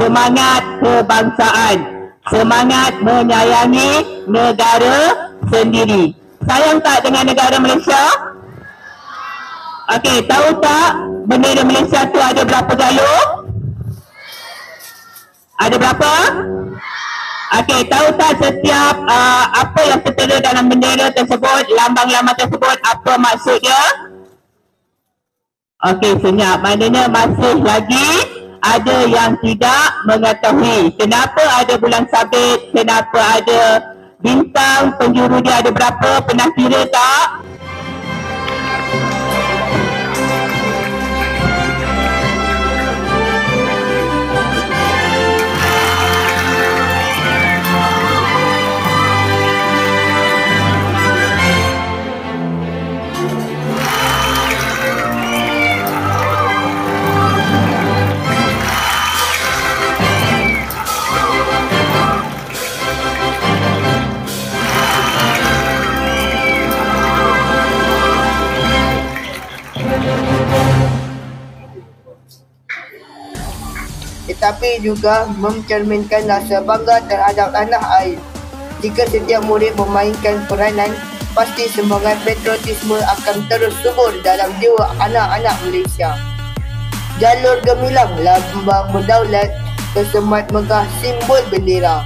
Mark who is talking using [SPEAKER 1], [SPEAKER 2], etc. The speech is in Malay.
[SPEAKER 1] semangat kebangsaan, semangat menyayangi negara sendiri. Sayang tak dengan negara Malaysia? Okey, tahu tak bendera Malaysia tu ada berapa jalur? Ada berapa? Okey, tahu tak setiap apa yang tertera dalam bendera tersebut, lambang-lambang tersebut, apa maksud dia? Okey, senyap. Maknanya masih lagi ada yang tidak mengetahui. Kenapa ada bulan sabit? Kenapa ada bintang? Penjuru dia ada berapa? Pernah kira tak?
[SPEAKER 2] Tetapi juga mencerminkan rasa bangga terhadap tanah air. Jika setiap murid memainkan peranan, pasti semangat patriotisme akan terus subur dalam jiwa anak-anak Malaysia. Jalur gemilang, lambang berdaulat, tersemat megah simbol bendera.